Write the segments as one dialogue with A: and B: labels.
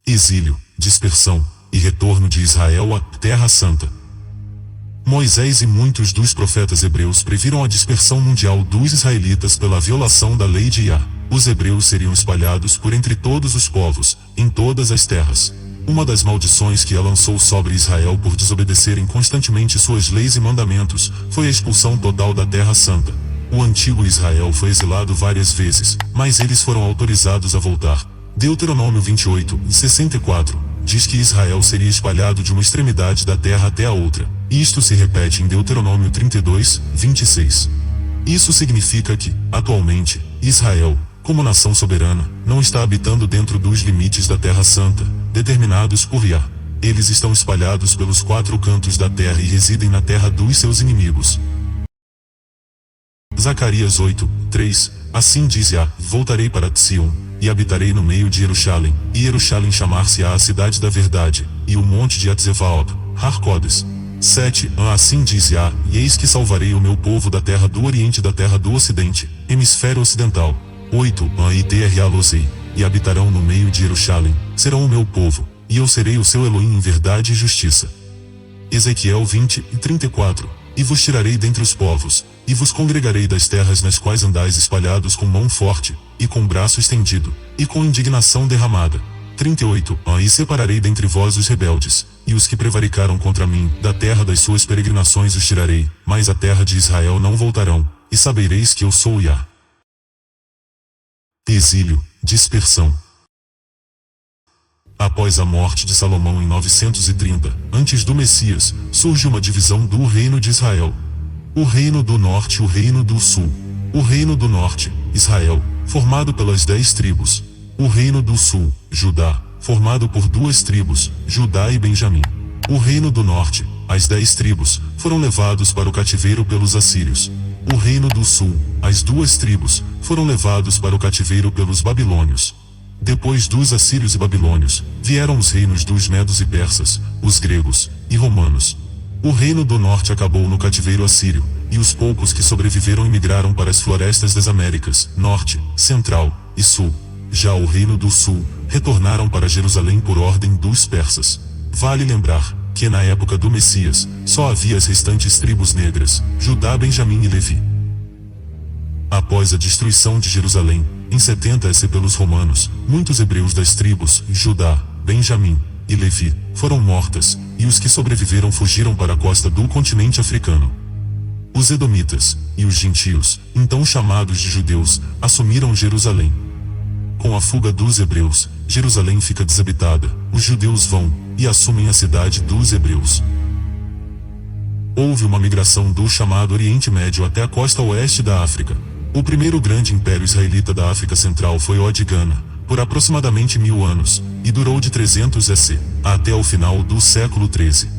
A: Exílio, dispersão e retorno de Israel à Terra Santa. Moisés e muitos dos profetas hebreus previram a dispersão mundial dos israelitas pela violação da lei de Iá. Os hebreus seriam espalhados por entre todos os povos, em todas as terras. Uma das maldições que Iá lançou sobre Israel por desobedecerem constantemente suas leis e mandamentos, foi a expulsão total da Terra Santa. O antigo Israel foi exilado várias vezes, mas eles foram autorizados a voltar. Deuteronômio 28, 64, diz que Israel seria espalhado de uma extremidade da terra até a outra. Isto se repete em Deuteronômio 32, 26. Isso significa que, atualmente, Israel, como nação soberana, não está habitando dentro dos limites da Terra Santa, determinados por Iá. Eles estão espalhados pelos 4 cantos da terra e residem na terra dos seus inimigos. Zacarias 8, 3, assim diz Iá, voltarei para Sion, e habitarei no meio de Jerusalém, e Jerusalém chamar-se-á a cidade da verdade, e o monte de Atzevaob, Har-Codes. 7, assim diz Iá, e eis que salvarei o meu povo da terra do oriente e da terra do ocidente, hemisfério ocidental. 8, e Terra-Losei, e habitarão no meio de Jerusalém, serão o meu povo, e eu serei o seu Elohim em verdade e justiça. Ezequiel 20, 34, e vos tirarei dentre os povos, e vos congregarei das terras nas quais andais espalhados com mão forte, e com braço estendido, e com indignação derramada. 38, e separarei dentre vós os rebeldes, e os que prevaricaram contra mim, da terra das suas peregrinações os tirarei, mas a terra de Israel não voltarão, e sabereis que eu sou Iá. Exílio, dispersão. Após a morte de Salomão em 930, antes do Messias, surge uma divisão do reino de Israel. O reino do norte e o reino do sul. O reino do norte, Israel, formado pelas 10 tribos. O reino do sul, Judá, formado por 2 tribos, Judá e Benjamim. O reino do norte, as 10 tribos, foram levados para o cativeiro pelos assírios. O reino do sul, as 2 tribos, foram levados para o cativeiro pelos babilônios. Depois dos assírios e babilônios, vieram os reinos dos medos e persas, os gregos e romanos. O reino do norte acabou no cativeiro assírio, e os poucos que sobreviveram emigraram para as florestas das Américas, norte, central e sul. Já o reino do sul, retornaram para Jerusalém por ordem dos persas. Vale lembrar que na época do Messias, só havia as restantes tribos negras, Judá, Benjamim e Levi. Após a destruição de Jerusalém, em 70 AD pelos romanos, muitos hebreus das tribos, Judá, Benjamim e Levi, foram mortas, e os que sobreviveram fugiram para a costa do continente africano. Os edomitas, e os gentios, então chamados de judeus, assumiram Jerusalém. Com a fuga dos hebreus, Jerusalém fica desabitada, os judeus vão, e assumem a cidade dos hebreus. Houve uma migração do chamado Oriente Médio até a costa oeste da África. O primeiro grande império israelita da África Central foi o de Gana, por aproximadamente 1000 anos, e durou de 300 AD, até o final do século XIII.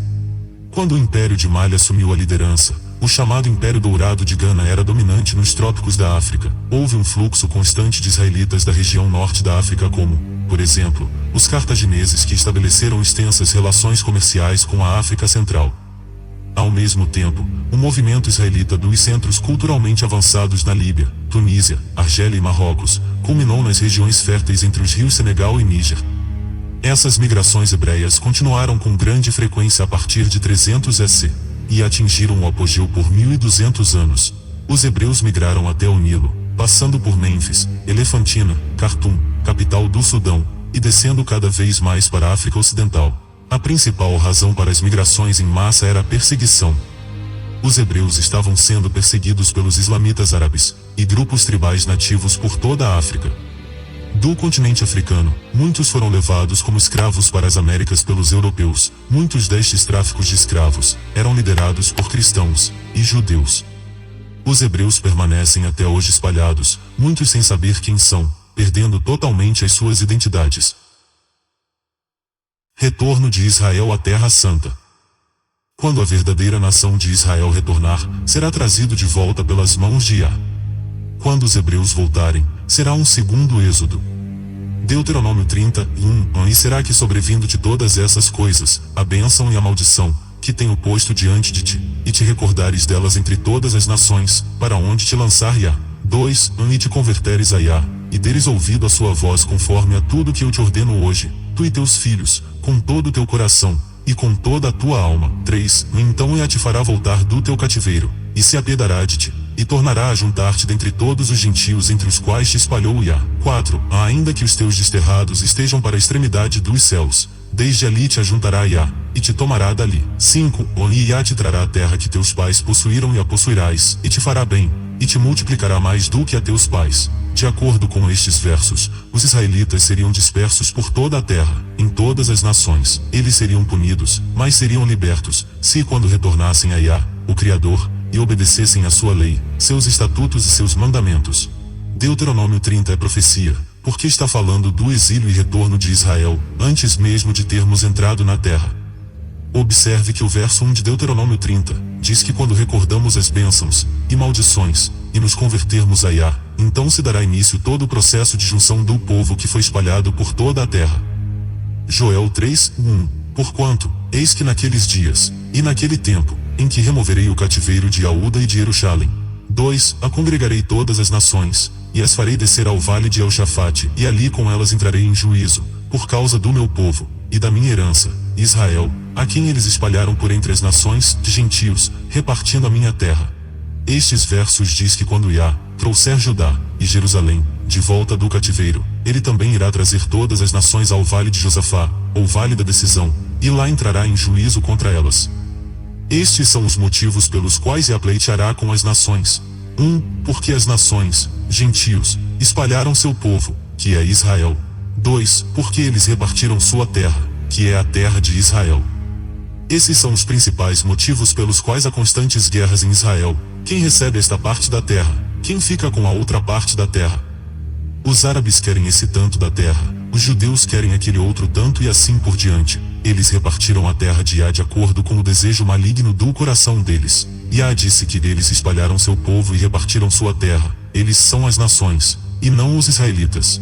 A: Quando o Império de Mali assumiu a liderança, o chamado Império Dourado de Gana era dominante nos trópicos da África. Houve um fluxo constante de israelitas da região norte da África como, por exemplo, os cartagineses que estabeleceram extensas relações comerciais com a África Central. Ao mesmo tempo, o movimento israelita dos centros culturalmente avançados na Líbia, Tunísia, Argélia e Marrocos, culminou nas regiões férteis entre os rios Senegal e Níger. Essas migrações hebreias continuaram com grande frequência a partir de 300 AD, e atingiram o apogeu por 1200 anos. Os hebreus migraram até o Nilo, passando por Mênfis, Elefantina, Khartoum, capital do Sudão, e descendo cada vez mais para a África Ocidental. A principal razão para as migrações em massa era a perseguição. Os hebreus estavam sendo perseguidos pelos islamitas árabes, e grupos tribais nativos por toda a África. Do continente africano, muitos foram levados como escravos para as Américas pelos europeus. Muitos destes tráficos de escravos eram liderados por cristãos e judeus. Os hebreus permanecem até hoje espalhados, muitos sem saber quem são, perdendo totalmente as suas identidades. Retorno de Israel à Terra Santa. Quando a verdadeira nação de Israel retornar, será trazido de volta pelas mãos de Iá. Quando os hebreus voltarem, será um segundo êxodo. Deuteronômio 31, e será que sobrevindo de todas essas coisas, a bênção e a maldição, que tenho posto diante de ti, e te recordares delas entre todas as nações, para onde te lançar Iá. 2, e te converteres a Iá, e deres ouvido a sua voz conforme a tudo que eu te ordeno hoje, tu e teus filhos, com todo o teu coração, e com toda a tua alma. 3. Então Iá te fará voltar do teu cativeiro, e se apiedará de ti, e tornará a juntar-te dentre todos os gentios entre os quais te espalhou Iá. 4. Ainda que os teus desterrados estejam para a extremidade dos céus, desde ali te ajuntará Iá, e te tomará dali. 5. E Iá te trará a terra que teus pais possuíram e a possuirás, e te fará bem, e te multiplicará mais do que a teus pais. De acordo com estes versos, os israelitas seriam dispersos por toda a terra, em todas as nações. Eles seriam punidos, mas seriam libertos, se quando retornassem a Iá, o Criador, e obedecessem a sua lei, seus estatutos e seus mandamentos. Deuteronômio 30 é profecia, porque está falando do exílio e retorno de Israel, antes mesmo de termos entrado na terra. Observe que o verso 1 de Deuteronômio 30 diz que quando recordamos as bênçãos e maldições, e nos convertermos a Iá, então se dará início todo o processo de junção do povo que foi espalhado por toda a terra. Joel 3:1. Porquanto, eis que naqueles dias, e naquele tempo, em que removerei o cativeiro de Aúda e de Jerusalém. 2. A congregarei todas as nações, e as farei descer ao vale de Elchafate, e ali com elas entrarei em juízo, por causa do meu povo, e da minha herança, Israel, a quem eles espalharam por entre as nações de gentios, repartindo a minha terra. Estes versos diz que quando Iá trouxer Judá e Jerusalém de volta do cativeiro, ele também irá trazer todas as nações ao vale de Josafá, ou vale da decisão, e lá entrará em juízo contra elas. Estes são os motivos pelos quais Iá pleiteará com as nações. 1. Porque as nações, gentios, espalharam seu povo, que é Israel. 2. Porque eles repartiram sua terra, que é a terra de Israel. Esses são os principais motivos pelos quais há constantes guerras em Israel. Quem recebe esta parte da terra? Quem fica com a outra parte da terra? Os árabes querem esse tanto da terra, os judeus querem aquele outro tanto e assim por diante. Eles repartiram a terra de Iá de acordo com o desejo maligno do coração deles. Iá disse que eles espalharam seu povo e repartiram sua terra. Eles são as nações, e não os israelitas.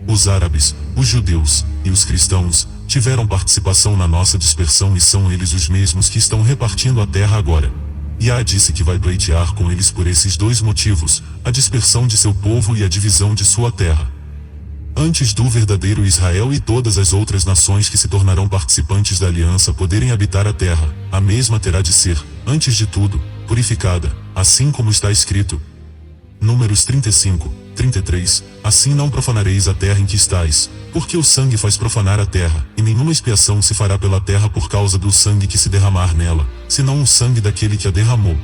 A: Os árabes, os judeus e os cristãos tiveram participação na nossa dispersão e são eles os mesmos que estão repartindo a terra agora. Iá disse que vai pleitear com eles por esses dois motivos, a dispersão de seu povo e a divisão de sua terra. Antes do verdadeiro Israel e todas as outras nações que se tornarão participantes da aliança poderem habitar a terra, a mesma terá de ser, antes de tudo, purificada, assim como está escrito. Números 35:33. Assim não profanareis a terra em que estais, porque o sangue faz profanar a terra, e nenhuma expiação se fará pela terra por causa do sangue que se derramar nela, senão o sangue daquele que a derramou.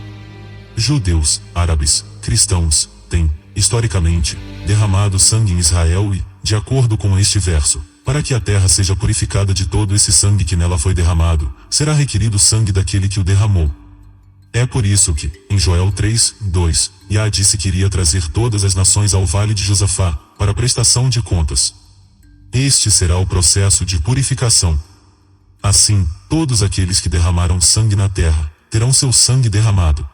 A: Judeus, árabes, cristãos, têm, historicamente, derramado sangue em Israel e, de acordo com este verso, para que a terra seja purificada de todo esse sangue que nela foi derramado, será requerido o sangue daquele que o derramou. É por isso que, em Joel 3:2, Iá disse que iria trazer todas as nações ao vale de Josafá, para prestação de contas. Este será o processo de purificação. Assim, todos aqueles que derramaram sangue na terra, terão seu sangue derramado.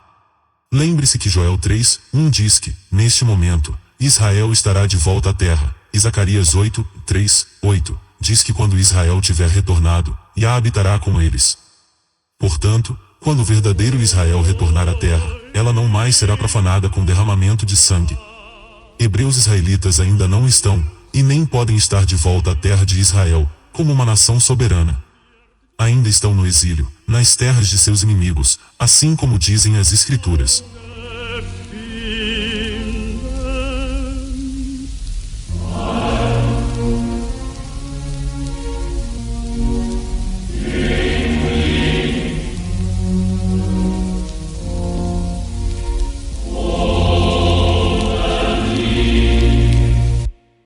A: Lembre-se que Joel 3:1 diz que, neste momento, Israel estará de volta à terra, e Zacarias 8:3-8, diz que quando Israel tiver retornado, Iá habitará com eles. Portanto, quando o verdadeiro Israel retornar à terra, ela não mais será profanada com derramamento de sangue. Hebreus israelitas ainda não estão, e nem podem estar de volta à terra de Israel, como uma nação soberana. Ainda estão no exílio, nas terras de seus inimigos, assim como dizem as Escrituras.